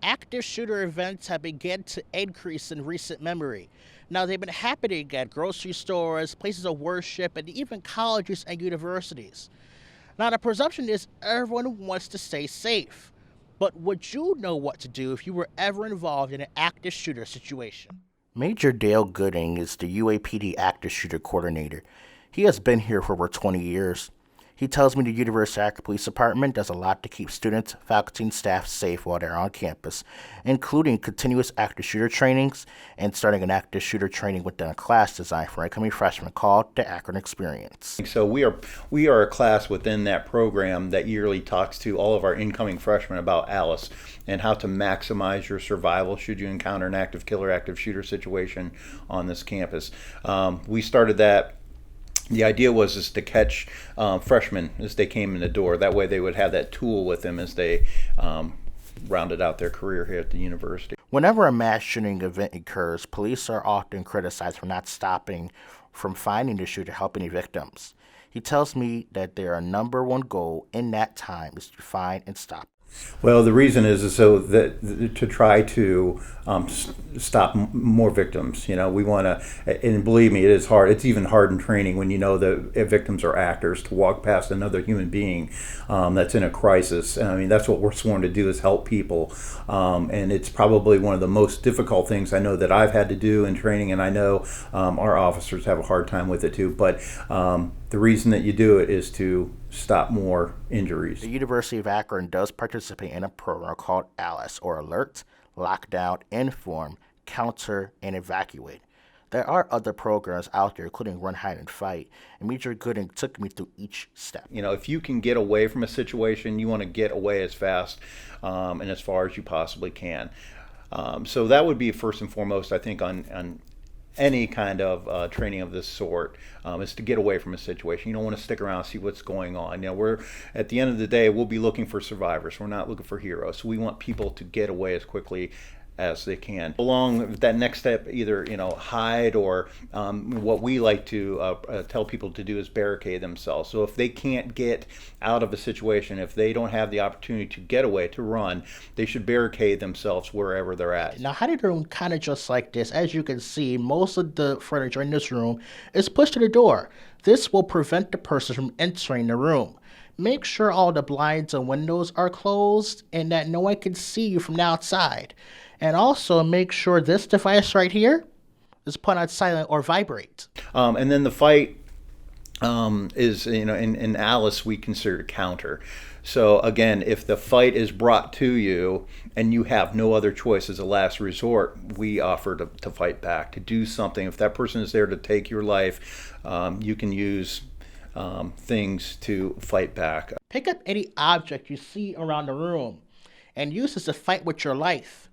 Active shooter events have begun to increase in recent memory. Now, they've been happening at grocery stores, places of worship, and even colleges and universities. Now, the presumption is everyone wants to stay safe. But would you know what to do if you were ever involved in an active shooter situation? Major Dale Gooding is the UAPD Active Shooter Coordinator. He has been here for over 20 years. He tells me the University of Akron Police Department does a lot to keep students, faculty, and staff safe while they're on campus, including continuous active shooter trainings and starting an active shooter training within a class designed for incoming freshmen called the Akron Experience. So we are a class within that program that yearly talks to all of our incoming freshmen about Alice and how to maximize your survival should you encounter an active killer, active shooter situation on this campus. We started that. The idea was is to catch freshmen as they came in the door. That way they would have that tool with them as they rounded out their career here at the university. Whenever a mass shooting event occurs, police are often criticized for not stopping from finding the shooter, helping the victims. He tells me that their number one goal in that time is to find and stop. Well, the reason is so that to try to stop more victims. You know, we want to, and believe me, it is hard. It's even hard in training when you know the victims are actors to walk past another human being that's in a crisis. I mean, that's what we're sworn to do is help people, and it's probably one of the most difficult things I know that I've had to do in training, and I know our officers have a hard time with it too. But the reason that you do it is to stop more injuries. The University of Akron does participate in a program called ALICE, or Alert, Lockdown, Inform, Counter, and Evacuate. There are other programs out there, including Run, Hide, and Fight, and Major Gooding took me through each step. You know, if you can get away from a situation, you want to get away as fast and as far as you possibly can. So that would be first and foremost, I think, on any kind of training of this sort is to get away from a situation. You don't want to stick around and see what's going on. You know, we're at the end of the day, we'll be looking for survivors. We're not looking for heroes. So we want people to get away as quickly as they can. Along that next step, either hide or what we like to tell people to do is barricade themselves. So if they can't get out of a situation, if they don't have the opportunity to get away, to run, they should barricade themselves wherever they're at. Now, hiding room kind of just like this. As you can see, most of the furniture in this room is pushed to the door. This will prevent the person from entering the room. Make sure all the blinds and windows are closed and that no one can see you from the outside. And also make sure this device right here is put on silent or vibrate. And then the fight is, in Alice, we consider counter. So again, if the fight is brought to you and you have no other choice as a last resort, we offer to fight back, to do something. If that person is there to take your life, you can use things to fight back. Pick up any object you see around the room and use this to fight with your life,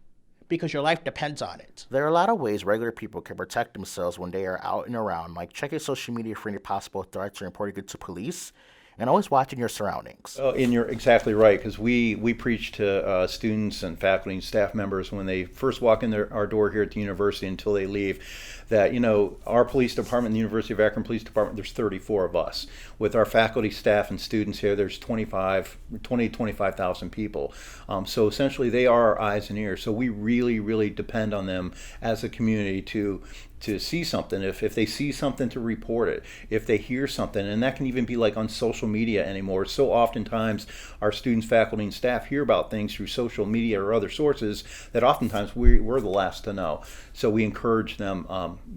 because your life depends on it. There are a lot of ways regular people can protect themselves when they are out and around, like checking social media for any possible threats and reporting it to police, and always watching your surroundings. Oh, and you're exactly right, because we preach to students and faculty and staff members when they first walk in our door here at the university until they leave, that our police department, the University of Akron Police Department, there's 34 of us. With our faculty, staff, and students here, there's 25,000 people. So essentially they are our eyes and ears. So we really, really depend on them as a community to see something, if they see something, to report it, if they hear something, and that can even be like on social media anymore. So oftentimes our students, faculty, and staff hear about things through social media or other sources that oftentimes we're the last to know. So we encourage them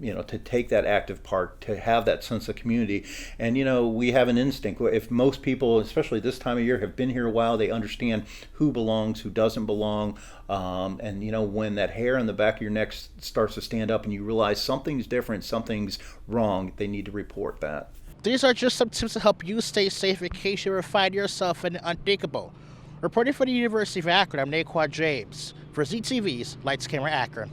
to take that active part, to have that sense of community. And we have an instinct. If most people, especially this time of year, have been here a while, they understand who belongs, who doesn't belong. And when that hair on the back of your neck starts to stand up and you realize something's different, something's wrong, they need to report that. These are just some tips to help you stay safe in case you ever find yourself in the unthinkable. Reporting for the University of Akron, I'm Naquan James for ZTV's Lights Camera Akron.